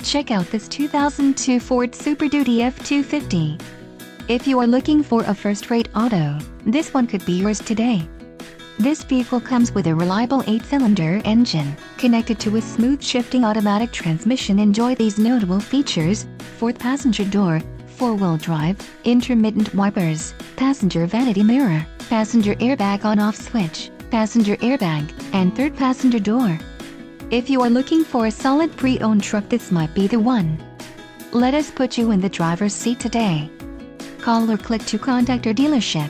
Check out this 2002 Ford Super Duty F-250. If you are looking for a first-rate auto, this one could be yours today. This vehicle comes with a reliable 8-cylinder engine, connected to a smooth shifting automatic transmission. Enjoy these notable features: fourth passenger door, 4-wheel drive, intermittent wipers, passenger vanity mirror, passenger airbag on-off switch, passenger airbag, and third passenger door. If you are looking for a solid pre-owned truck, this might be the one. Let us put you in the driver's seat today. Call or click to contact our dealership.